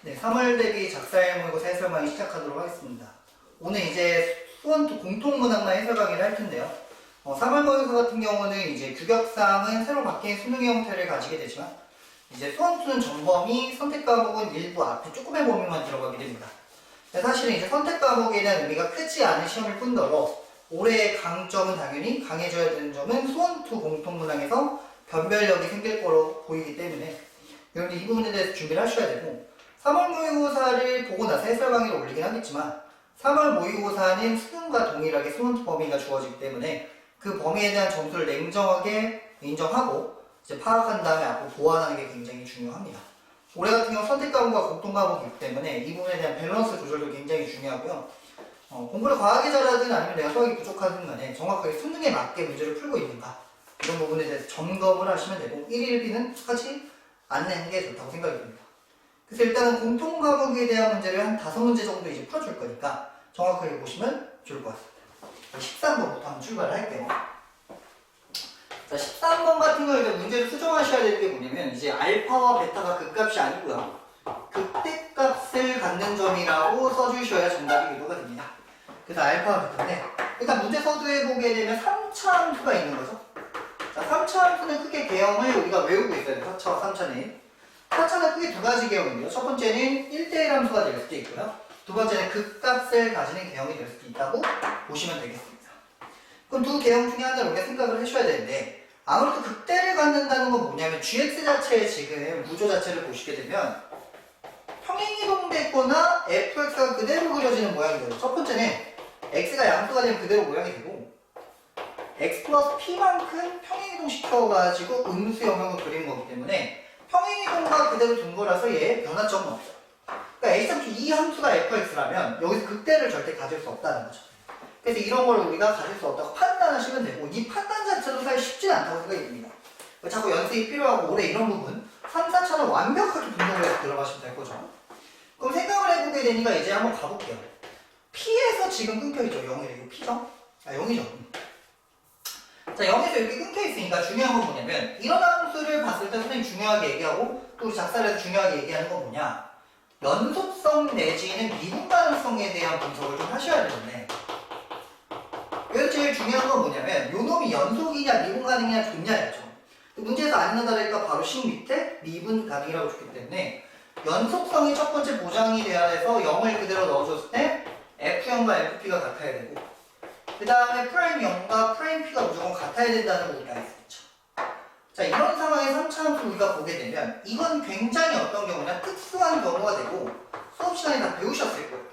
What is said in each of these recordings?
네, 3월 대비 작사일 모의고사 해설 강의 시작하도록 하겠습니다. 오늘 이제 수원2 공통문항만 해설 강의를 할 텐데요. 3월 모의고사 같은 경우는 이제 규격상은 새로 바뀐 수능의 형태를 가지게 되지만 이제 수원2는 전범위, 선택 과목은 일부 앞에 조금의 범위만 들어가게 됩니다. 사실은 이제 선택 과목에 대한 의미가 크지 않은 시험일 뿐더러 올해의 강점은 당연히 강해져야 되는 점은 수원2 공통문항에서 변별력이 생길 거로 보이기 때문에 여러분들 이 부분에 대해서 준비를 하셔야 되고 3월 모의고사를 보고 나서 해설 강의를 올리긴 하겠지만 3월 모의고사는 수능과 동일하게 수능 범위가 주어지기 때문에 그 범위에 대한 점수를 냉정하게 인정하고 이제 파악한 다음에 앞으로 보완하는 게 굉장히 중요합니다. 올해 같은 경우 선택 과목과 공통 과목이기 때문에 이 부분에 대한 밸런스 조절도 굉장히 중요하고요. 공부를 과하게 잘하든 아니면 내가 수학이 부족하든 간에 정확하게 수능에 맞게 문제를 풀고 있는가 이런 부분에 대해서 점검을 하시면 되고 1일 비는 하지 않는 게 좋다고 생각이 듭니다. 그래서 일단은 공통 과목에 대한 문제를 한 5문제 정도 이제 풀어줄 거니까 정확하게 보시면 좋을 것 같습니다. 13번부터 한번 출발을 할게요. 자, 13번 같은 경우에 문제를 수정하셔야 되는 게 뭐냐면 이제 알파와 베타가 극값이 아니고요. 극대값을 갖는 점이라고 써주셔야 정답이 유도가 됩니다. 그래서 알파와 베타인데 일단 문제 서두에 보게 되면 3차 함수가 있는 거죠. 자, 3차 함수는 크게 개형을 우리가 외우고 있어야 돼요. 4차와 3차는. 4차는 크게 두 가지 개형인데요. 첫 번째는 1대1 함수가 될 수도 있고요. 두 번째는 극값을 가지는 개형이 될 수도 있다고 보시면 되겠습니다. 그럼 두 개형 중에 하나를 우리가 생각을 해줘야 되는데 아무래도 극대를 갖는다는 건 뭐냐면 gx 자체의 지금 구조 자체를 보시게 되면 평행이동됐거나 fx가 그대로 그려지는 모양이 돼요. 첫 번째는 x가 양수가 되면 그대로 모양이 되고 x 플러스 p만큼 평행이동 시켜가지고 음수 영역을 그리는 거기 때문에 평행이동과 그대로 둔 거라서 얘 변화점은 없어요. 그러니까 a 이 함수가 fx라면 여기서 극대를 절대 가질 수 없다는 거죠. 그래서 이런 걸 우리가 가질 수 없다고 판단하시면 되고 이 판단 자체도 사실 쉽지 않다고 생각이 듭니다. 자꾸 연습이 필요하고 올해 이런 부분 3, 4차는 완벽하게 분석을 해서 들어가시면 될 거죠. 그럼 생각을 해보게 되니까 이제 한번 가볼게요. P에서 지금 끊겨있죠. 0이래. 이거 P죠? 아 0이죠. 자 0에서 이렇게 끊겨있으니까 중요한 건 뭐냐면 이런 함수를 봤을 때 선생님이 중요하게 얘기하고 또 우리 작사에서 중요하게 얘기하는 건 뭐냐 연속성 내지는 미분 가능성에 대한 분석을 좀 하셔야 되는데 여기서 제일 중요한 건 뭐냐면 요 놈이 연속이냐 미분 가능이냐 좋냐였죠. 문제에서 안 나다니까 바로 식 밑에 미분 가능이라고 줬기 때문에 연속성이 첫 번째 보장이 돼야 돼서 0을 그대로 넣어줬을 때 F0과 FP가 같아야 되고 그 다음에 프라임 0과 프라임 P가 무조건 같아야 된다는 걸 우리가 알 수 있죠. 자 이런 상황에 3차 함수 우리가 보게 되면 이건 굉장히 어떤 경우냐 특수한 경우가 되고 수업 시간에 다 배우셨을 거예요.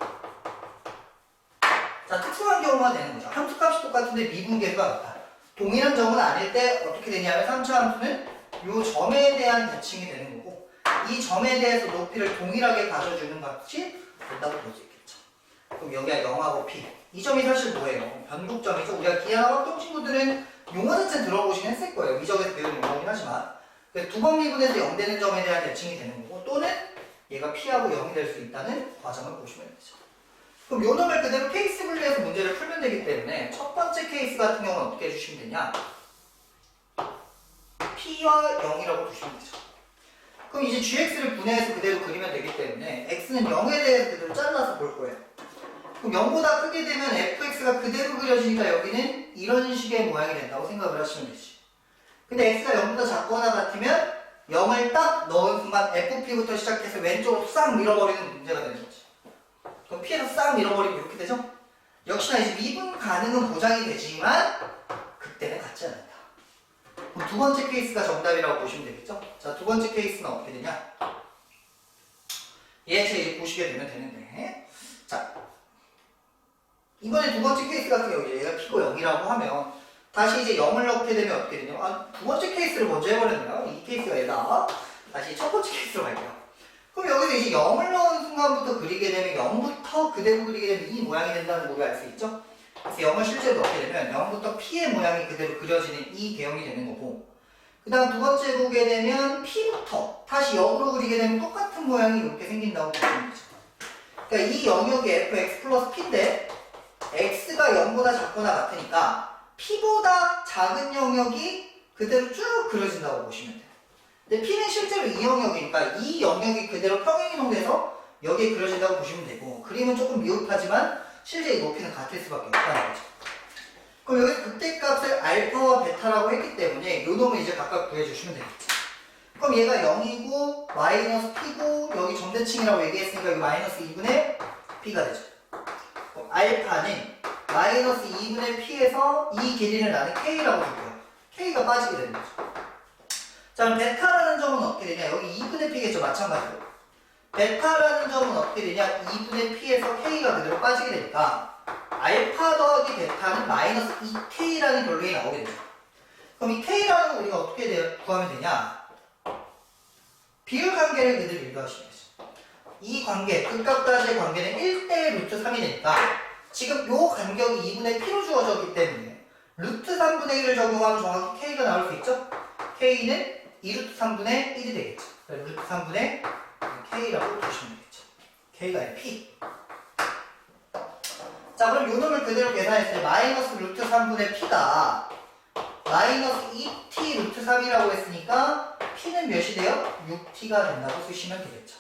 자 특수한 경우가 되는 거죠. 함수값이 똑같은데 미분계수가 같다. 동일한 점은 아닐 때 어떻게 되냐면 3차 함수는 이 점에 대한 대칭이 되는 거고 이 점에 대해서 높이를 동일하게 가져주는 값이 된다고 볼 수 있겠죠. 그럼 여기가 0하고 P 이 점이 사실 뭐예요? 변곡점이죠. 우리가 기하나 확정 친구들은 용어 자체 들어보시긴 했을 거예요. 미적에서 배운 용어긴 하지만 두 번 미분해서 0 되는 점에 대한 대칭이 되는 거고 또는 얘가 P하고 0이 될 수 있다는 과정을 보시면 되죠. 그럼 요 놈을 그대로 케이스 분리해서 문제를 풀면 되기 때문에 첫 번째 케이스 같은 경우는 어떻게 해주시면 되냐 P와 0이라고 두시면 되죠. 그럼 이제 gx를 분해해서 그대로 그리면 되기 때문에 x는 0에 대해서 그대로 잘라서 볼 거예요. 그럼 0보다 크게 되면 fx가 그대로 그려지니까 여기는 이런 식의 모양이 된다고 생각을 하시면 되지. 근데 x가 0보다 작거나 같으면 0을 딱 넣은 순간 fp부터 시작해서 왼쪽으로 싹 밀어버리는 문제가 되는 거지. 그럼 p에서 싹 밀어버리면 이렇게 되죠? 역시나 이제 미분 가능은 보장이 되지만 극대는 같지 않는다. 그럼 두 번째 케이스가 정답이라고 보시면 되겠죠? 자, 두 번째 케이스는 어떻게 되냐? 얘 이제 보시게 되면 되는데 자 이번에 두 번째 케이스 같은 경우 얘가 P고 0이라고 하면 다시 이제 0을 넣게 되면 어떻게 되냐? 두 번째 케이스를 먼저 해버렸네요. 이 케이스가 얘다. 다시 첫 번째 케이스로 갈게요. 그럼 여기서 이제 0을 넣은 순간부터 그리게 되면 0부터 그대로 그리게 되면 이 모양이 된다는 걸 우리가 알 수 있죠? 그래서 0을 실제로 넣게 되면 0부터 P의 모양이 그대로 그려지는 이 개형이 되는 거고 그 다음 두 번째 보게 되면 P부터 다시 역으로 그리게 되면 똑같은 모양이 이렇게 생긴다고 보시면 되죠. 그러니까 이 영역이 fx 플러스 p인데 x가 0보다 작거나 같으니까 p보다 작은 영역이 그대로 쭉 그려진다고 보시면 돼요. 근데 p는 실제로 이 영역이니까 이 영역이 그대로 평행이동돼서 여기에 그려진다고 보시면 되고 그림은 조금 미흡하지만 실제 이 높이는 같을 수밖에 없다는 거죠. 그럼 여기서 극대값을 알파와 베타라고 했기 때문에 요 놈을 이제 각각 구해주시면 되겠죠. 그럼 얘가 0이고 마이너스 p고 여기 점대칭이라고 얘기했으니까 여기 마이너스 2분의 p가 되죠. 그럼 알파는 마이너스 2분의 p에서 이 길이를 나는 k라고 줄게요. k가 빠지게 되는 거죠. 자, 그럼 베타라는 점은 어떻게 되냐? 여기 2분의 p겠죠. 마찬가지로. 베타라는 점은 어떻게 되냐? 2분의 p에서 k가 그대로 빠지게 되니까 알파 더하기 베타는 마이너스 2k라는 결론이 나오게 되죠. 그럼 이 k라는 거 우리가 어떻게 구하면 되냐? 비율 관계를 그대로 유도하시면 되죠. 이 관계, 극값까지의 관계는 1대 루트 3이 되니까 지금 요 간격이 2분의 p로 주어졌기 때문에 루트 3분의 1을 적용하면 정확히 k가 나올 수 있죠? k는 2루트 3분의 1이 되겠죠. 루트 3분의 k라고 보시면 되겠죠. k가 아니라 p. 자, 그럼 요 놈을 그대로 계산했을 때 마이너스 루트 3분의 p가 마이너스 2t 루트 3이라고 했으니까 p는 몇이 돼요? 6t가 된다고 쓰시면 되겠죠.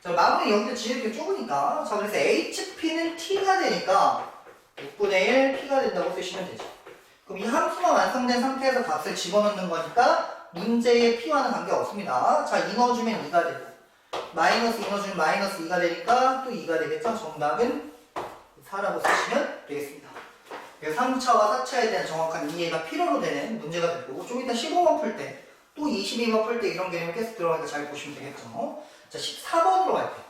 자, 마무리 여기서 지을게 좁으니까 자, 그래서 hp는 t가 되니까 6분의 1 p가 된다고 쓰시면 되죠. 그럼 이 함수가 완성된 상태에서 값을 집어넣는 거니까 문제의 p와는 관계가 없습니다. 자, 2 넣어주면 2가 되고 마이너스 2 넣어주면 마이너스 2가 되니까 또 2가 되겠죠. 정답은 4라고 쓰시면 되겠습니다. 3차와 4차에 대한 정확한 이해가 필요로 되는 문제가 될 거고 좀 이따 15번 풀 때 또 22번 풀 때 이런 개념이 계속 들어가니까 잘 보시면 되겠죠. 자, 14번으로 갈게요.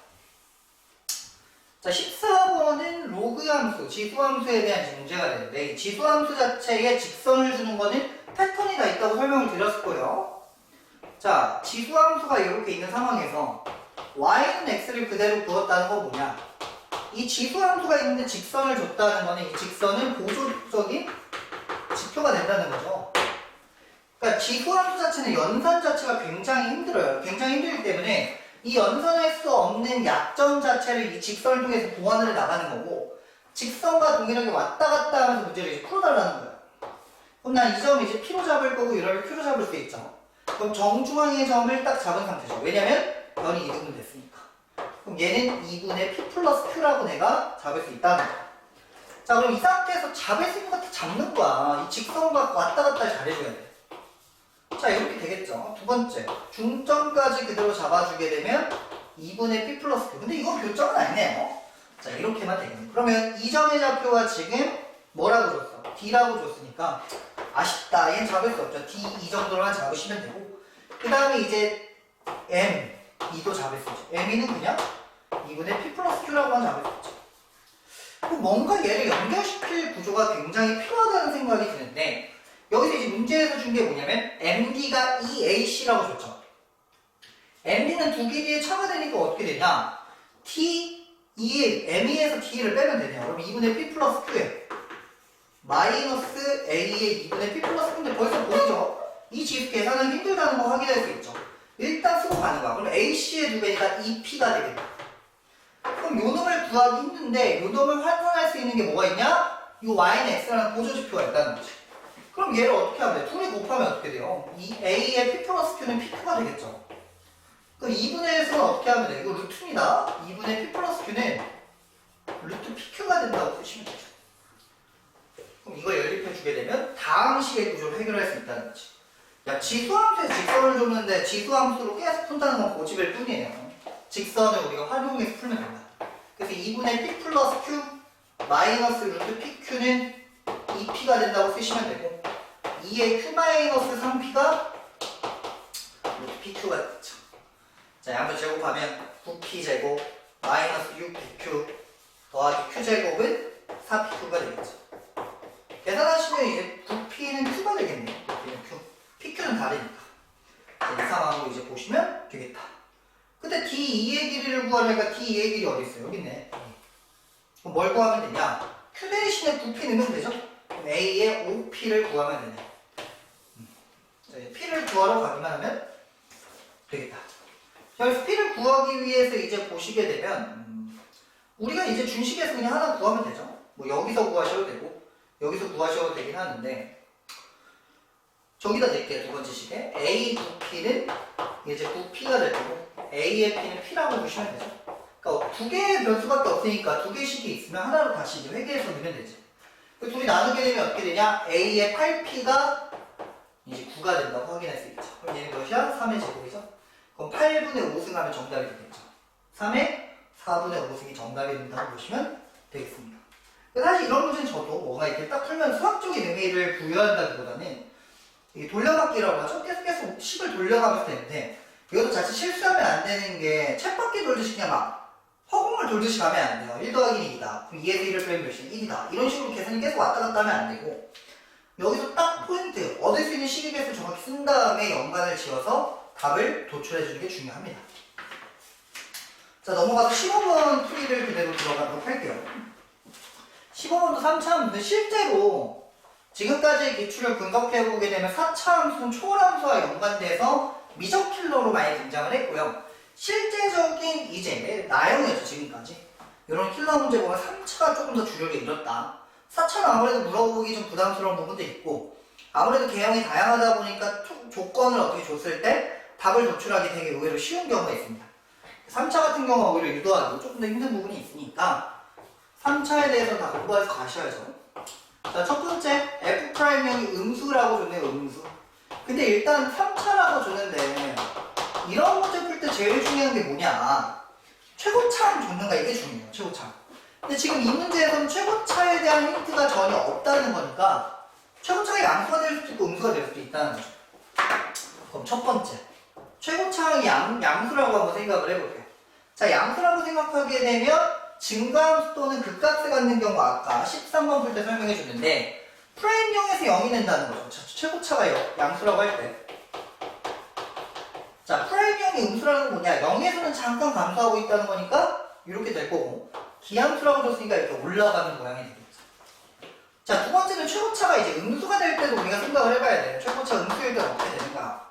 자, 14번은 로그 함수, 지수 함수에 대한 문제가 되는데 이 지수 함수 자체에 직선을 주는 거는 패턴이 다 있다고 설명을 드렸을 거예요. 자, 지수 함수가 이렇게 있는 상황에서 y는 x를 그대로 두었다는 건 뭐냐? 이 지수 함수가 있는데 직선을 줬다는 거는 이 직선은 보조적인 지표가 된다는 거죠. 그러니까 지수 함수 자체는 연산 자체가 굉장히 힘들어요. 굉장히 힘들기 때문에 이 연산할 수 없는 약점 자체를 이 직선을 통해서 보완을 해 나가는 거고 직선과 동일하게 왔다 갔다 하면서 문제를 이제 풀어달라는 거예요. 그럼 난 이 점을 이제 P로 잡을 거고 이걸 Q로 잡을 수 있죠. 그럼 정중앙의 점을 딱 잡은 상태죠. 왜냐면 변이 이등분 됐으니까. 그럼 얘는 2분의 P 플러스 Q라고 내가 잡을 수 있다는 거야. 자, 그럼 이 상태에서 잡을 수 있는 것도 잡는 거야. 이 직선과 왔다 갔다 잘해줘야 돼. 자, 이렇게 되겠죠. 두 번째, 중점까지 그대로 잡아주게 되면 2분의 P 플러스 Q. 근데 이건 교점은 아니네요. 자, 이렇게만 되겠네. 그러면 이 점의 좌표가 지금 뭐라고 줬어? D라고 줬으니까 아쉽다. 얘는 잡을 수 없죠. D 이 정도로만 잡으시면 되고 그 다음에 이제 M, 2도 잡을 수 있죠. M이는 그냥 2분의 P 플러스 Q라고만 잡을 수 있죠. 그럼 뭔가 얘를 연결시킬 구조가 굉장히 필요하다는 생각이 드는데 여기서 이제 문제에서 준 게 뭐냐면 MD가 EAC라고 줬죠. MD는 두 길이의 차가 되니까 어떻게 되냐? ME에서 D를 빼면 되네요. 그럼 2분의 P 플러스 Q에 마이너스 A의 2분의 P 플러스 Q인데 벌써 보이죠? 이 지수 계산은 힘들다는 거 확인할 수 있죠. 일단 쓰고 가는 거야. 그럼 AC의 두 배니까 EP가 되겠다. 그럼 요 놈을 구하기 힘든데 요 놈을 환산할 수 있는 게 뭐가 있냐? 이 Y는 X라는 보조지표가 있다는 거지. 그럼 얘를 어떻게 하면 돼? 둘이 곱하면 어떻게 돼요? 이 A의 P 플러스 Q는 PQ가 되겠죠. 그럼 2분의 1은 어떻게 하면 돼? 이거 루트입니다. 2분의 P 플러스 Q는 루트 PQ가 된다고 쓰시면 되죠. 그럼 이걸 연립해주게 되면 다음 식의 구조를 해결할 수 있다는 거지. 야, 지수함수에 직선을 줬는데 지수함수로 계속 푼다는 건 고집일 뿐이에요. 직선을 우리가 활용해서 풀면 된다. 그래서 2분의 P 플러스 Q 마이너스 루트 PQ는 2P가 된다고 쓰시면 되고 2의 Q 마이너스 3P가 루트 PQ가 되겠죠. 자, 양수 제곱하면 9P 제곱 마이너스 6PQ 더하기 Q 제곱은 4PQ가 되겠죠. 계산하시면 이제 9P는 Q가 되겠네요. 9P는 Q. PQ는 다르니까. 이 상황으로 이제 보시면 되겠다. 근데 D2의 길이를 구하려니까 D2의 길이 어디 있어요? 여기 있네. 그럼 뭘 구하면 되냐? Q 대신에 9P 넣으면 되죠? 그럼 A의 5P를 구하면 되네. 자, P를 구하러 가기만 하면 되겠다. 자, 그래서 P를 구하기 위해서 이제 보시게 되면 우리가 이제 준식에서 그냥 하나 구하면 되죠. 뭐 여기서 구하셔도 되고 여기서 구하셔도 되긴 하는데 저기다 낼게요. 두 번째 식에 A 9P는 이제 9P가 될 거고 A의 P는 P라고 보시면 되죠. 그러니까 두 개의 변수밖에 없으니까 두 개씩이 있으면 하나로 다시 이제 회계해서 넣으면 되지. 그 둘이 나누게 되면 어떻게 되냐? A의 8P가 이제 9가 된다고 확인할 수 있죠. 그럼 얘는 몇이야? 3의 제곱이죠. 그럼 8분의 5승 하면 정답이 되겠죠. 3의 4분의 5승이 정답이 된다고 보시면 되겠습니다. 사실 이런 문제는 저도 뭔가 이렇게 딱 풀면 수학적인 의미를 부여한다기보다는 이게 돌려받기라고 하죠. 계속 식을 돌려가면서 되는데 이것도 자칫 실수하면 안 되는 게 쳇바퀴 돌듯이 그냥 막 허공을 돌듯이 가면 안 돼요. 1 더하기 2이다. 그럼 2에서 1을 빼면 몇이야? 1이다. 이런 식으로 계산이 계속 왔다 갔다 하면 안 되고 여기서 딱 포인트, 얻을 수 있는 식의계수를 정확히 쓴 다음에 연관을 지어서 답을 도출해 주는 게 중요합니다. 자, 넘어가서 15번 풀이를 그대로 들어가도록 할게요. 15번도 3차 함수는 실제로 지금까지 기출을 분석해보게 되면 4차 함수는 초월함수와 연관돼서 미적 킬러로 많이 등장을 했고요. 실제적인 이제 나형이었죠, 지금까지. 이런 킬러 문제 보면 3차가 조금 더 주력을 잃었다. 4차는 아무래도 물어보기 좀 부담스러운 부분도 있고 아무래도 개형이 다양하다 보니까 조건을 어떻게 줬을 때 답을 도출하기 되게 의외로 쉬운 경우가 있습니다. 3차 같은 경우는 오히려 유도하기 조금 더 힘든 부분이 있으니까 3차에 대해서 다 공부해서 가셔야죠. 자, 첫 번째 F'형이 음수라고 줬네요. 음수. 근데 일단 3차라고 줬는데 이런 문제 풀 때 제일 중요한 게 뭐냐, 최고차는 줬는가, 이게 중요해요. 최고차. 근데 지금 이 문제에서는 최고차에 대한 힌트가 전혀 없다는 거니까 최고차가 양수가 될 수도 있고 음수가 될 수도 있다는 거죠. 그럼 첫 번째 최고차의 양수라고 한번 생각을 해볼게요. 자, 양수라고 생각하게 되면 증가함수 또는 극값을 갖는 경우 아까 13번 풀 때 설명해 줬는데 프라임형에서 0이 된다는 거죠. 자, 최고차가 양수라고 할 때. 자, 프라임형이 음수라는 건 뭐냐? 0에서는 잠깐 감소하고 있다는 거니까 이렇게 될 거고 기함수라고 줬으니까 이렇게 올라가는 모양이 되겠죠. 자, 두 번째는 최고차가 이제 음수가 될 때도 우리가 생각을 해봐야 돼요. 최고차 음수일 때는 어떻게 되는가?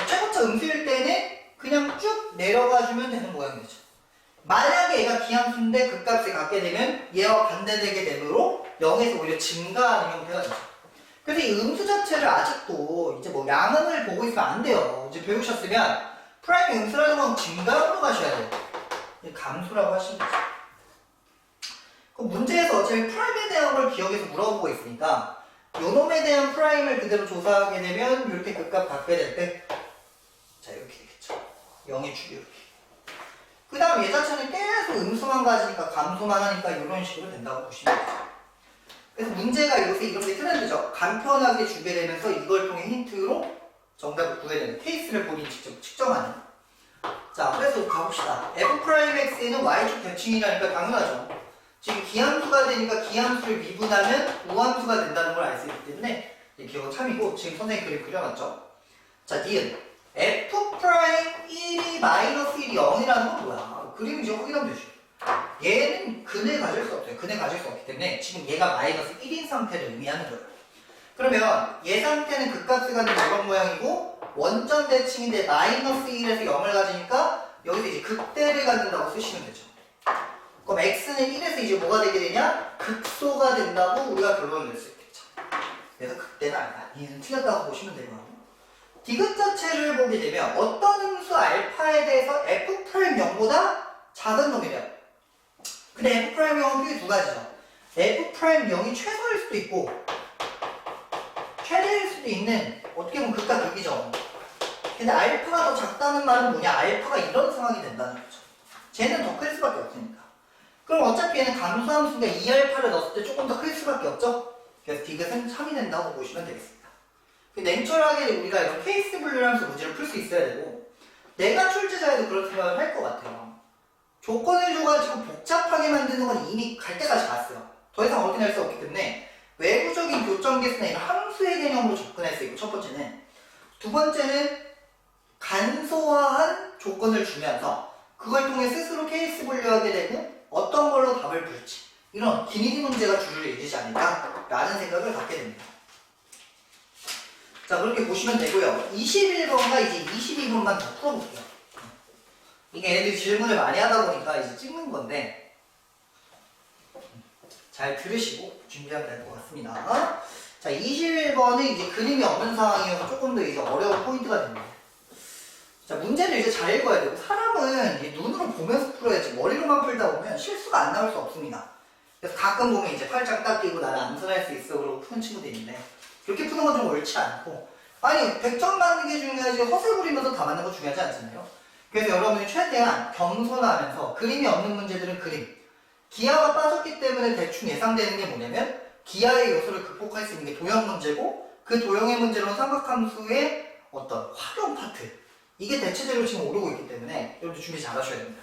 최고차 음수일 때는 그냥 쭉 내려가주면 되는 모양이 되죠. 만약에 얘가 기함수인데 극값을 갖게 되면 얘와 반대되게 되므로 0에서 오히려 증가하는 형태가 되죠. 그래서 이 음수 자체를 아직도 이제 뭐 양음을 보고 있으면 안 돼요. 이제 배우셨으면 프라임 음수라는 건 증가함으로 가셔야 돼요. 감수라고 하시면 되죠. 그럼 문제에서 어차피 프라임에 대한 걸 기억해서 물어보고 있으니까 요 놈에 대한 프라임을 그대로 조사하게 되면 이렇게 극값 갖게 될 때 자, 이렇게 되겠죠. 0의 축이 이렇게. 그 다음 얘 자체는 계속 음수만 가지니까 감소만 하니까 이런 식으로 된다고 보시면 되죠. 그래서 문제가 요새 이런 게 트렌드죠. 간편하게 주게 되면서 이걸 통해 힌트로 정답을 구해야 되는 케이스를 본인이 직접 측정하는. 자, 그래서 가봅시다. F'X에는 Y축 대칭이라니까 당연하죠. 지금 기함수가 되니까 기함수를 미분하면 우함수가 된다는 걸 알 수 있기 때문에 기억은 참이고 지금 선생님 그림 그려놨죠. 자, 니은 F'1이 마이너스 1이 0이라는 건 뭐야? 그림 이제 확인하면 되죠. 얘는 근을 가질 수 없어요. 근을 가질 수 없기 때문에 지금 얘가 마이너스 1인 상태를 의미하는 거예요. 그러면 얘 상태는 극값을 갖는 이런 모양이고 원점 대칭인데 마이너스 1에서 0을 가지니까 여기서 이제 극대를 갖는다고 쓰시면 되죠. 그럼 x는 1에서 이제 뭐가 되게 되냐? 극소가 된다고 우리가 결론을 낼 수 있겠죠. 그래서 극대는 아니다. 얘는 틀렸다고 보시면 되고요. 디귿 자체를 보게 되면 어떤 음수 알파에 대해서 F'0보다 작은 놈이래요. 근데 F'0은 크게 두 가지죠. F'0이 최소일 수도 있고 최대일 수도 있는 어떻게 보면 극과 극이죠. 근데 알파가 더 작다는 말은 뭐냐? 알파가 이런 상황이 된다는 거죠. 쟤는 더 클 수밖에 없으니까. 그럼 어차피 얘는 감소함수니까 2알파를 넣었을 때 조금 더 클 수밖에 없죠? 그래서 디귿은 3이 된다고 보시면 되겠습니다. 냉철하게 우리가 이런 케이스 분류를 하면서 문제를 풀 수 있어야 되고 내가 출제자에도 그런 생각을 할 것 같아요. 조건을 줘가지고 복잡하게 만드는 건 이미 갈 때까지 갔어요. 더 이상 어떻게 할 수 없기 때문에 외부적인 교점계수나 이런 함수의 개념으로 접근할 수 있고 첫 번째는. 두 번째는 간소화한 조건을 주면서 그걸 통해 스스로 케이스 분류하게 되고 어떤 걸로 답을 풀지 이런 기니디 문제가 주를 이루지 않을까라는 생각을 갖게 됩니다. 자, 그렇게 보시면 되고요. 21번과 이제 22번만 더 풀어볼게요. 이게 애들이 질문을 많이 하다 보니까 이제 찍는 건데 잘 들으시고 준비하면 될 것 같습니다. 자, 21번은 이제 그림이 없는 상황이어서 조금 더 이제 어려운 포인트가 됩니다. 자, 문제를 이제 잘 읽어야 되고 사람은 이제 눈으로 보면서 풀어야지 머리로 안 나올 수 없습니다. 그래서 가끔 보면 이제 팔짱 딱 끼고 나를 암산할 수 있어 그러고 푸는 친구도 있는데 그렇게 푸는 건 좀 옳지 않고 아니 100점 맞는 게 중요하지 허세 부리면서 다 맞는 거 중요하지 않잖아요. 그래서 여러분이 최대한 겸손하면서 그림이 없는 문제들은 그림 기하가 빠졌기 때문에 대충 예상되는 게 뭐냐면 기하의 요소를 극복할 수 있는 게 도형 문제고 그 도형의 문제로는 삼각함수의 어떤 활용 파트 이게 대체제로 지금 오르고 있기 때문에 여러분들 준비 잘 하셔야 됩니다.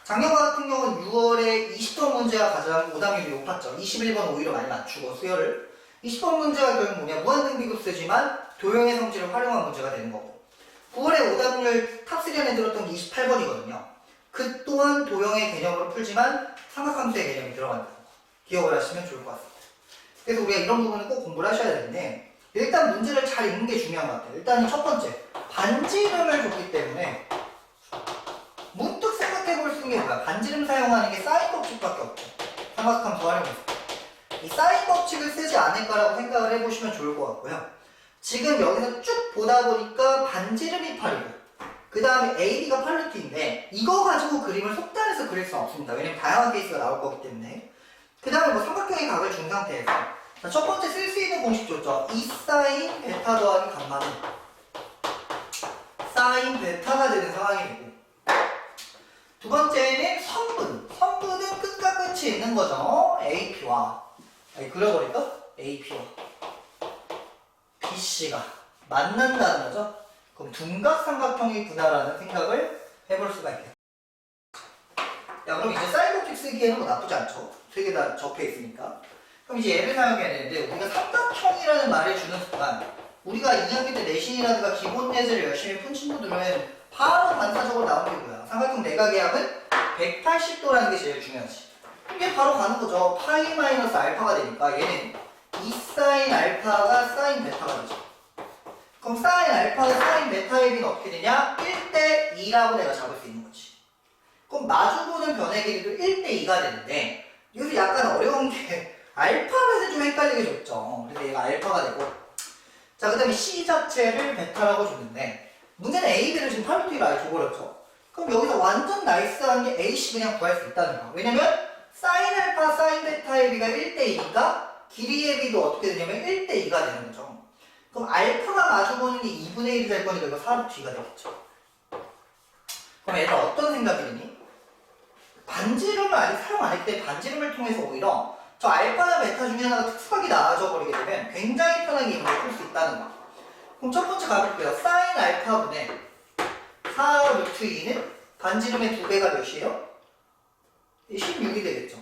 작년과 같은 경우는 6월에 20번 문제가 가장 오답률이 높았죠. 21번 오히려 많이 맞추고 수열을 20번 문제가 결국 뭐냐 무한등비급수지만 도형의 성질을 활용한 문제가 되는 거고 9월에 오답률 탑3 안에 들었던 게 28번이거든요. 그 또한 도형의 개념으로 풀지만 삼각함수의 개념이 들어간다는 거 기억을 하시면 좋을 것 같습니다. 그래서 우리가 이런 부분은 꼭 공부를 하셔야 되는데 일단 문제를 잘 읽는 게 중요한 것 같아요. 일단 첫 번째 반지름을 줬기 때문에 문득 생각해 볼 수 있는 게 뭐야? 반지름 사용하는 게 사인 법칙밖에 없고 삼각함수 활용해서 이 사인 법칙을 쓰지 않을까라고 생각을 해보시면 좋을 것 같고요. 지금 여기서 쭉 보다 보니까 반지름이 8이고 그 다음에 AB가 팔루트인데 이거 가지고 그림을 속단해서 그릴 수는 없습니다. 왜냐면 다양한 케이스가 나올 거기 때문에 그 다음에 뭐 삼각형의 각을 준 상태에서 첫 번째 쓸 수 있는 공식 줬죠. 2사인 베타 더하기 감마는 사인 베타가 되는 상황이 되고 두 번째는 선분은 끝과 끝이 있는 거죠. AP와 그려버릴까? AP와 BC가 만난다는 거죠. 그럼 둔각삼각형이구나라는 생각을 해볼 수가 있겠죠. 야 그럼 이제 사인 법칙 쓰기에는 뭐 나쁘지 않죠. 세 개 다 적혀 있으니까. 그럼 이제 얘를 사용해야 되는데 우리가 삼각형이라는 말을 주는 순간 우리가 2학기 때 내신이라든가 기본 예제를 열심히 푼 친구들은 바로 반사적으로 나오는 게 뭐야? 삼각형 내각의 합은 180도라는 게 제일 중요하지. 이게 바로 가는 거죠. 파이 마이너스 알파가 되니까 얘는 2사인 알파가 사인 베타가 되죠. 그럼 사인 알파가 사인 베타의 비는 어떻게 되냐? 1대2라고 내가 잡을 수 있는 거지. 그럼 마주보는 변의 길이도 1대2가 되는데 여기서 약간 어려운 게 알파라서 좀 헷갈리게 줬죠. 그래서 얘가 알파가 되고 자 그 다음에 C 자체를 베타라고 줬는데 문제는 A, B를 지금 팔루트로 아예 줘버렸죠. 그럼 여기서 완전 나이스한 게 AC 그냥 구할 수 있다는 거야. 왜냐면 사인 알파 사인 베타의 비가 1대2니까 길이의 비도 어떻게 되냐면 1대2가 되는 거죠. 그럼 알파가 마주보는 게 2분의 1이 될 거니까 이거 4루트 2가 되겠죠. 그럼 얘들 어떤 생각이 드니? 반지름을 아직 사용 안 했기 때문에 반지름을 통해서 오히려 저 알파나 베타 중에 하나가 특수각이 나와져 버리게 되면 굉장히 편하게 이 문제를 풀 수 있다는 거. 그럼 첫 번째 가볼게요. 사인 알파분의 4루트 2는 반지름의 2배가 몇이에요? 16이 되겠죠.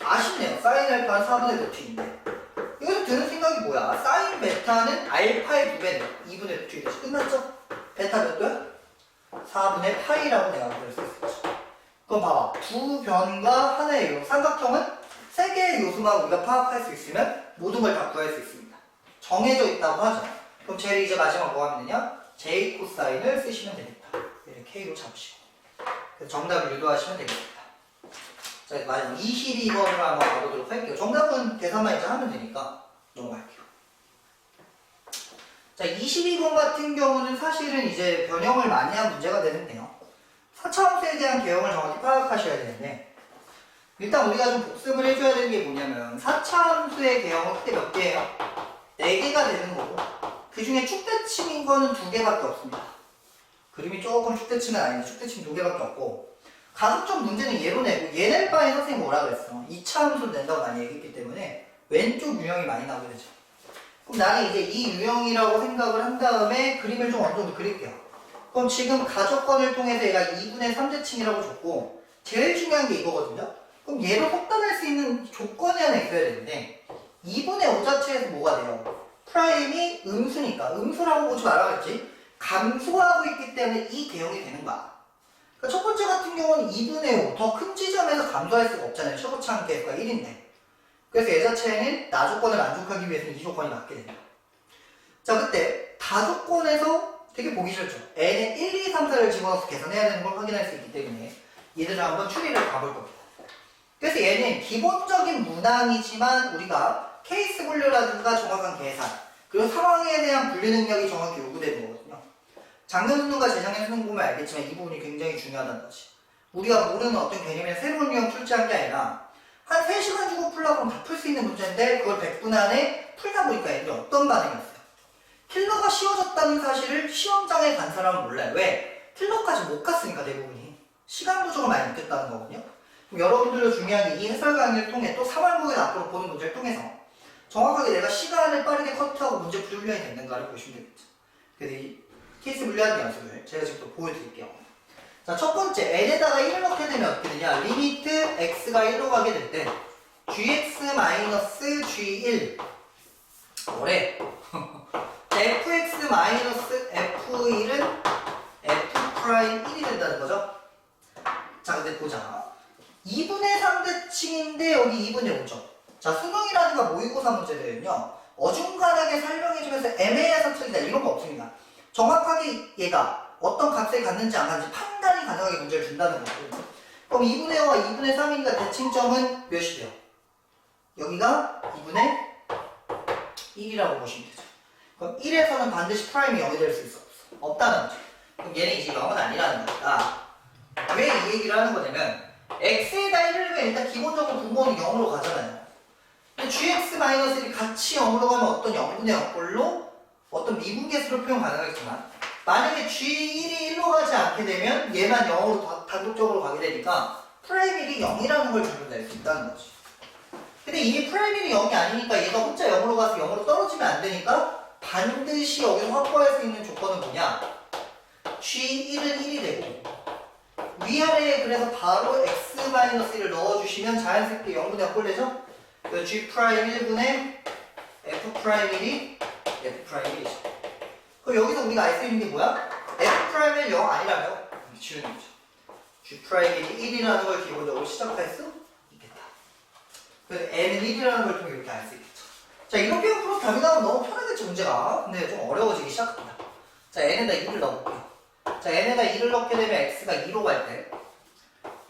아쉽네요. 사인 알파는 4분의 루트 2인데 여기서 드는 생각이 뭐야? 사인 베타는 알파의 2배는 2분의 루트 2 되지. 끝났죠? 베타 몇 도야? 4분의 파이라고 내가 그릴 수 있었죠. 그럼 봐봐. 두 변과 하나의 요 삼각형은 세 개의 요소만 우리가 파악할 수 있으면 모든 걸 다 구할 수 있습니다. 정해져 있다고 하죠. 그럼 제일 이제 마지막 뭐 하면 되냐? J 코사인을 쓰시면 되겠다. 얘를 K로 잡으시고 그래서 정답을 유도하시면 되겠습니다. 자, 마지막 22번으로 한번 가보도록 할게요. 정답은 계산만 이제 하면 되니까 넘어갈게요. 자, 22번 같은 경우는 사실은 이제 변형을 많이 한 문제가 되는데요. 4차 함수에 대한 개형을 정확히 파악하셔야 되는데 일단 우리가 좀 복습을 해줘야 되는 게 뭐냐면 4차 함수의 개형은 크게 몇 개예요? 4개가 되는 거고 그 중에 축대칭인 거는 2개밖에 없습니다. 그림이 조금 축대칭은 아닌데 축대칭 2개밖에 없고 가급적 문제는 얘로 내고 얘 낼 바에 선생님이 뭐라 그랬어? 2차 함수를 낸다고 많이 얘기했기 때문에 왼쪽 유형이 많이 나오게 되죠. 그럼 나는 이제 이 유형이라고 생각을 한 다음에 그림을 좀 어느 정도 그릴게요. 그럼 지금 가족권을 통해서 얘가 2분의 3대칭이라고 줬고 제일 중요한 게 이거거든요. 그럼 얘로 속단할 수 있는 조건이 하나 있어야 되는데 2분의 5 자체에서 뭐가 돼요? 프라임이 음수니까 음수라고 보지 말아야지 감소하고 있기 때문에 이 개형이 되는 거야. 그러니까 첫 번째 같은 경우는 2분의 5 더 큰 지점에서 감소할 수가 없잖아요. 최고치 함계수가 1인데 그래서 얘 자체는 나조건을 만족하기 위해서는 이 조건이 맞게 됩니다. 자 그때 다조건에서 되게 보기 싫죠. n에 1, 2, 3, 4를 집어넣어서 계산해야 되는 걸 확인할 수 있기 때문에 얘들을 한번 추리를 가볼 겁니다. 그래서 얘는 기본적인 문항이지만 우리가 케이스 분류라든가 정확한 계산 그리고 상황에 대한 분류 능력이 정확히 요구되는 거거든요. 작년 수능과 재작년 수능 보면 알겠지만 이 부분이 굉장히 중요하다는 거지. 우리가 모르는 어떤 개념이나 새로운 유형 출제한 게 아니라 한 3시간 주고 풀라고 하면 다 풀 수 있는 문제인데 그걸 100분 안에 풀다 보니까 애들이 어떤 반응이었어요? 킬러가 쉬워졌다는 사실을 시험장에 간 사람은 몰라요. 왜? 킬러까지 못 갔으니까 대부분이. 시간 부족을 많이 느꼈다는 거거든요. 그럼 여러분들도 중요한 게 이 해설 강의를 통해 또 3월 목에 앞으로 보는 문제를 통해서 정확하게 내가 시간을 빠르게 커트하고 문제 풀 훈련이 됐는가를 보시면 되겠죠. 그래서 이 케이스 분류하는 연습을 제가 지금 또 보여드릴게요. 자, 첫 번째, n에다가 1을 넣게 되면 어떻게 되냐? 리미트 x가 1로 가게 될 때 gx-g1 뭐래? fx-f1은 f'1이 된다는 거죠. 자, 근데 보자. 2분의 3대칭인데 여기 2분의 5점. 자, 수능이라든가 모의고사 문제들은요, 어중간하게 설명해주면서 애매해서 틀리다 이런 거 없습니다. 정확하게 얘가 어떤 값을 갖는지 안 갖는지 판단이 가능하게 문제를 준다는 거고. 그럼 2분의 5와 2분의 3이니까 대칭점은 몇이 돼요? 여기가 2분의 1이라고 보시면 되죠. 그럼 1에서는 반드시 프라임이 0이 될 수 있어? 없다는 거죠. 그럼 얘는 이제 0은 아니라는 겁니다. 왜 이 얘기를 하는 거냐면 x에다 1을 넣으면 일단 기본적으로 분모는 0으로 가잖아요. 근데 gx-1이 같이 0으로 가면 어떤 0분의 0꼴로 어떤 미분계수로 표현 가능하겠지만 만약에 g1이 1로 가지 않게 되면 얘만 0으로 단독적으로 가게 되니까 프라임 1이 0이라는 걸 적용될 수 있다는 거지. 근데 이미 프라임 1이 0이 아니니까 얘가 혼자 0으로 가서 0으로 떨어지면 안 되니까 반드시 여기서 확보할 수 있는 조건은 뭐냐? g1은 1이 되고 위아래에 그래서 바로 x-1을 넣어주시면 자연스럽게 0분의 0꼴 되죠? 그래서 g'1분의 f'1이 f'1이죠. 그럼 여기서 우리가 알 수 있는 게 뭐야? f'1 0 아니라며? 지우는 거죠. g'1이 1이라는 걸 기본적으로 시작할 수 있겠다. 그래서 n은 1이라는 걸 통해 이렇게 알 수 있겠죠. 자, 이렇게 풀어서 답이 나오면 너무 편하겠죠, 문제가. 근데 좀 어려워지기 시작합니다. 자, n에다 2를 넣어볼게요. 자, n에다 2를 넣게 되면 x가 2로 갈 때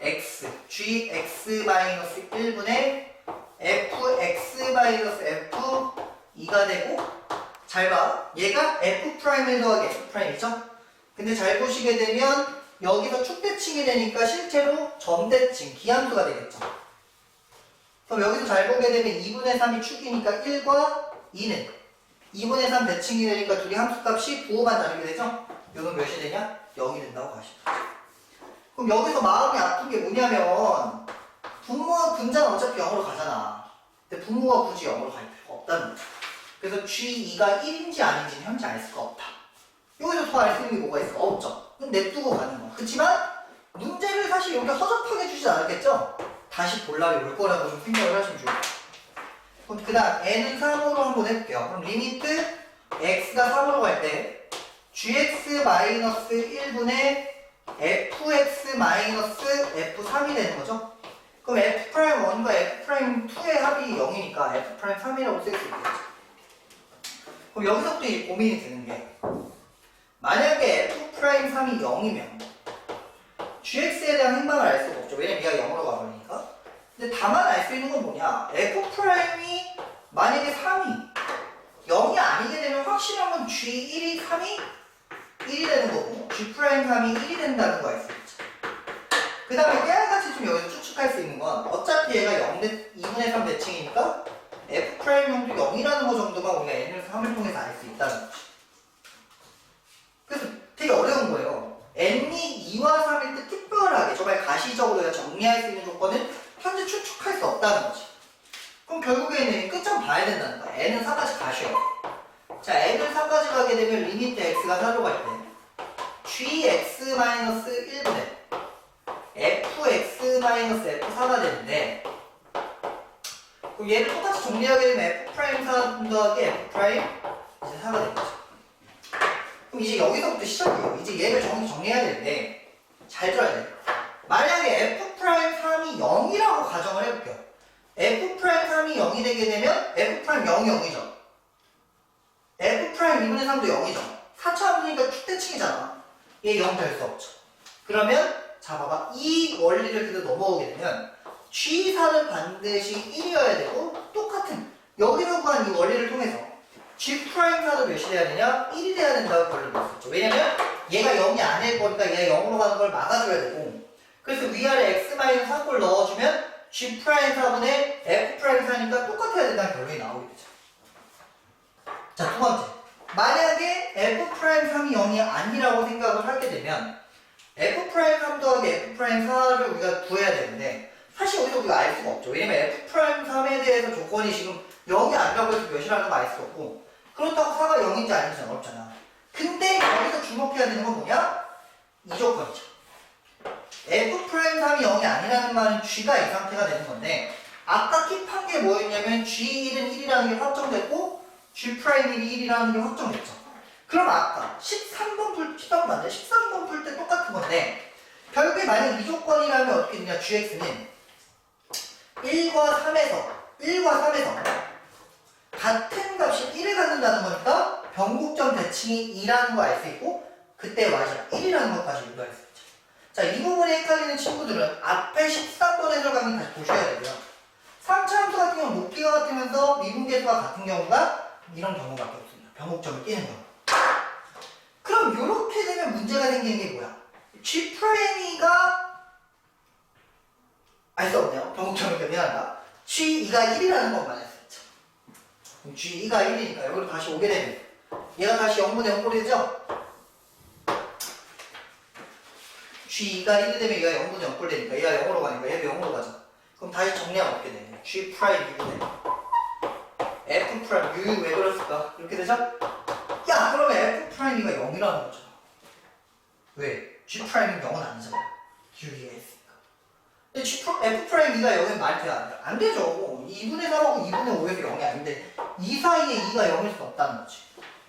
x, gx-1분의 fx-f2가 되고 잘 봐. 얘가 f' 더하기 f'이죠? 근데 잘 보시게 되면 여기서 축대칭이 되니까 실제로 점대칭, 기함수가 되겠죠. 그럼 여기서 잘 보게 되면 2분의 3이 축이니까 1과 2는 2분의 3 대칭이 되니까 둘이 함수값이 부호만 다르게 되죠? 이건 몇이 되냐? 0이 된다고 가시면 돼요. 그럼 여기서 마음이 아픈 게 뭐냐면 분모와 분자는 어차피 0으로 가잖아. 근데 분모가 굳이 0으로 갈 필요가 없다는 거죠. 그래서 G2가 1인지 아닌지는 현재 알 수가 없다. 여기서 더 알 수 있는 게 뭐가 있어? 없죠. 그럼 냅두고 가는 거야. 그렇지만 문제를 사실 여기 허접하게 주지 않았겠죠? 다시 볼 날이 올 거라고 좀 생각을 하시면 좋을 것 같아요. 그럼 그 다음 n은 3으로 한번 해볼게요. 그럼 리미트 x가 3으로 갈 때 gx-1분의 fx-f3이 되는 거죠? 그럼 f'1과 f'2의 합이 0이니까 f'3이라고 쓸 수 있겠죠. 그럼 여기서부터 이제 고민이 드는 게 만약에 f'3이 0이면 gx에 대한 행방을 알 수가 없죠. 왜냐면 얘가 0으로 가버리니까. 근데 다만 알 수 있는 건 뭐냐? f'이 만약에 3이 0이 아니게 되면 확실한 건 g1이 3이 1이 되는 거고 g'3이 1이 된다는 거 알 수 있죠. 그 다음에 깨알같이 좀 여기서 추측할 수 있는 건 어차피 얘가 2분의 3 대칭이니까 f'형도 0이라는 거 정도만 우리가 n을 3을 통해서 알 수 있다는 거지. 그래서 되게 어려운 거예요. n이 2와 3일 때 특별하게 정말 가시적으로 내가 정리할 수 있는 조건은 현재 추측할 수 없다는 거지. 그럼 결국에는 끝점 봐야 된다는 거야. n은 4까지 가셔야 돼. 자, n을 4까지 가게 되면 리미트 x가 4로 갈 때 gx-1분의 fx-f4가 되는데 그럼 얘를 똑같이 정리하게 되면 f'4 더하기 f' 이제 4가 되겠죠. 그럼 이제 여기서부터 시작이에요. 이제 얘를 정리해야 되는데 잘 들어야 돼. 만약에 f'3이 0이라고 가정을 해볼게요. f'3이 0이 되게 되면 f'0이 0이죠. f'2분의 3도 0이죠. 4차 함수니까 축대칭이잖아. 얘 0 될 수 없죠. 그러면 자 봐봐. 이 원리를 그대로 넘어오게 되면 G4는 반드시 1이어야 되고 똑같은 여기서 구한 이 원리를 통해서 G'4도 몇이 돼야 되냐? 1이 돼야 된다고 권리를 볼 수 있죠. 왜냐면 얘가 0이 아닐 거니까 얘가 0으로 가는 걸 막아줘야 되고 그래서 위아래 x-3꼴 넣어주면 G'4분의 F'4니까 똑같아야 된다는 결론이 나오게 되죠. 자, 두 번째. 만약에 F'3이 0이 아니라고 생각을 하게 되면 F'3 더하기 F'4를 우리가 구해야 되는데 사실 여기서 우리가 알 수가 없죠. 왜냐면 F'3에 대해서 조건이 지금 0이 아니라고 해서 몇이라는 거 알 수 없고 그렇다고 4가 0인지 아닌지는 어렵잖아. 근데 여기서 주목해야 되는 건 뭐냐? 이 조건이죠. F'3이 0이 아니라는 말은 G가 이 상태가 되는 건데 아까 킵한 게 뭐였냐면 G1은 1이라는 게 확정됐고 G'1이 1이라는 게 확정됐죠. 그럼 아까 13번 풀 때 똑같은 건데 결국에 만약 이 조건이라면 어떻게 되냐? Gx는 1과 3에서 같은 값이 1을 갖는다는 거니까 변곡점 대칭이 2라는 거 알 수 있고 그때 y가 1이라는 것까지 유도할 수 있죠. 자, 이 부분에 헷갈리는 친구들은 앞에 13번 해설강의 다시 보셔야 되고요. 3차 함수 같은 경우는 높이가 같으면서 미분계수가 같은 경우가 이런 경우밖에 없습니다. 변곡점을 끼는 경우. 그럼 이렇게 되면 문제가 생기는 게 뭐야? G'가 알 수 없네요. 변곡점을 미안하다. G2가 1이라는 것만 알 수 있죠. 그럼 G2가 1이니까 여기로 다시 오게 되면 얘가 다시 0분의 0꼴이 되죠? G2가 1이 되면 얘가 0분의 0꼴 되니까 얘가 0으로 가니까 얘도 0으로 가죠. 그럼 다시 정리하면 어떻게 되냐? G' 2분의 F' U 왜 그랬을까? 이렇게 되죠? 야, 그러면 F'2가 0이라는 거잖아. 왜? G'은 0은 아니잖아. U가 있으니까. 근데 F'E가 0은 말이 돼요? 안 돼요? 안 되죠. 2분의 3하고 2분의 5에서 0이 아닌데 이 사이에 2가 0일 수 없다는 거지.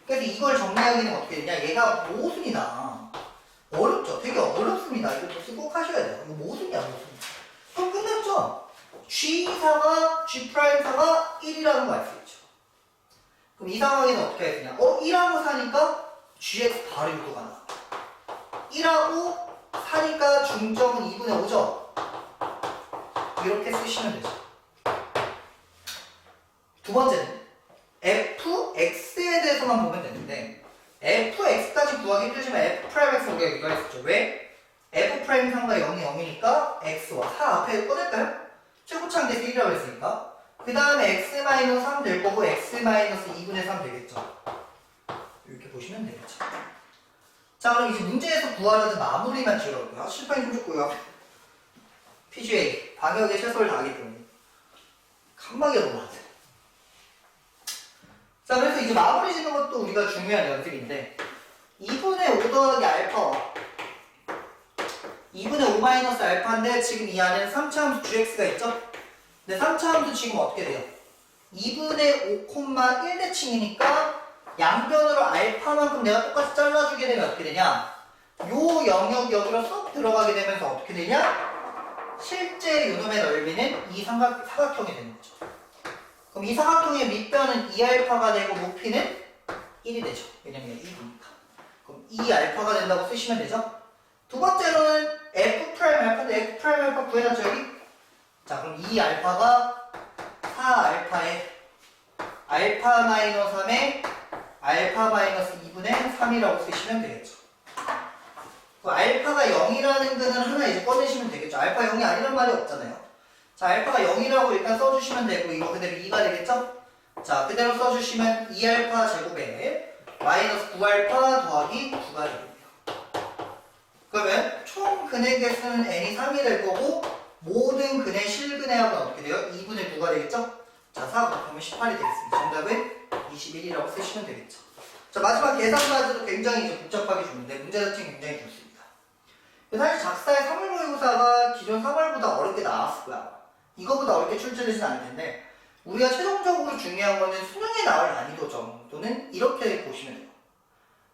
그래서 이걸 정리하기는 어떻게 되냐? 얘가 모순이다. 어렵죠? 되게 어렵습니다. 이것도 꼭 하셔야 돼요. 이거 모순이야, 모순. 그럼 끝났죠? G4가 G'4가 1이라는 거 알 수 있죠. 그럼 이 상황에는 어떻게 해야 되냐? 1하고 4니까 GX 바로 유도가 나와. 1하고 4니까 중점은 2분의 5죠? 이렇게 쓰시면 되죠. 두 번째는 fx에 대해서만 보면 되는데 fx까지 구하기 힘들지만 f'x 우리가 이거 했었죠. 왜? f' 상과 0이 0이니까 x와 4 앞에 꺼낼까요? 최고차항 대서 1이라고 했으니까 그 다음에 x-3 될 거고 x-2분의 3 되겠죠. 이렇게 보시면 되겠죠. 자, 그럼 이제 문제에서 구하려는 마무리만 지어볼게요. 실판이 좀 좋고요. PGA 방역에 최선을 다하기 때문에 칸막이가 너무 많아요. 자, 그래서 이제 마무리 짓는 것도 우리가 중요한 연습인데 2분의 5 더하기 알파와 2분의 5 마이너스 알파인데 지금 이 안에는 3차 함수 gx가 있죠? 근데 3차 함수 지금 어떻게 돼요? 2분의 5,1 대칭이니까 양변으로 알파만큼 내가 똑같이 잘라주게 되면 어떻게 되냐? 요 영역이 여기로 쏙 들어가게 되면서 어떻게 되냐? 실제 요놈의 넓이는 이 사각형이 되는 거죠. 그럼 이 사각형의 밑변은 2알파가 되고 높이는 1이 되죠. 왜냐면 2니까. 그럼 2알파가 된다고 쓰시면 되죠. 두 번째로는 F'알파인데 F'알파 구해놨죠 여기? 자, 그럼 2알파가 4알파의 알파 마이너스 3의 알파 마이너스 2분의 3이라고 쓰시면 되겠죠. 그 알파가 0이라는 거는 하나 이제 꺼내시면 되겠죠. 알파 0이 아니란 말이 없잖아요. 자, 알파가 0이라고 일단 써주시면 되고 이거 그대로 2가 되겠죠? 자, 그대로 써주시면 2알파 제곱에 마이너스 9알파 더하기 9가 되겠네요. 그러면 총 근의 개수는 n이 3이 될 거고 모든 근의 실근의 합은 어떻게 돼요? 2분의 9가 되겠죠? 자, 4 곱하면 18이 되겠습니다. 정답은 21이라고 쓰시면 되겠죠. 자, 마지막 계산까지도 굉장히 이제 복잡하게 주는데 문제 자체는 굉장히 좋습니다. 사실 작사의 3월 모의고사가 기존 3월보다 어렵게 나왔을 거야. 이거보다 어렵게 출제되진 않을 텐데 우리가 최종적으로 중요한 거는 수능에 나올 난이도 정도는 이렇게 보시면 돼요.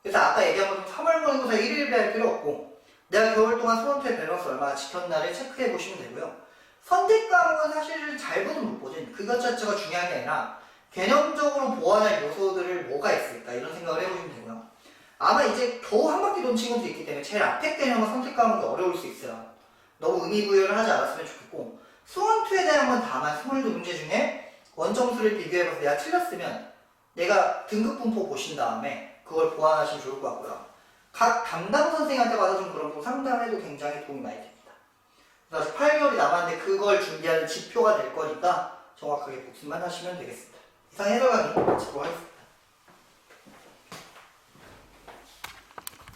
그래서 아까 얘기한 것처럼 3월 모의고사 1일 배할 필요 없고 내가 겨울 동안 수험표의 밸런스 얼마나 지켰나를 체크해 보시면 되고요. 선택 과목은 사실 잘보는 못 보진 그것 자체가 중요한 게 아니라 개념적으로 보완할 요소들을 뭐가 있을까 이런 생각을 해보시면 되고요. 아마 이제 겨우 한 바퀴 돈 친구도 있기 때문에 제일 앞에 개념은 선택 과목이 어려울 수 있어요. 너무 의미부여를 하지 않았으면 좋겠고 수원2에 대한 건 다만 20도 문제 중에 원점수를 비교해봐서 내가 틀렸으면 내가 등급분포 보신 다음에 그걸 보완하시면 좋을 것 같고요. 각 담당 선생님한테 가서 좀 그런 거 상담해도 굉장히 도움이 많이 됩니다. 그래서 8개월이 남았는데 이제 그걸 준비하는 지표가 될 거니까 정확하게 복습만 하시면 되겠습니다. 이상 해설 강의 마치도록 하겠습니다.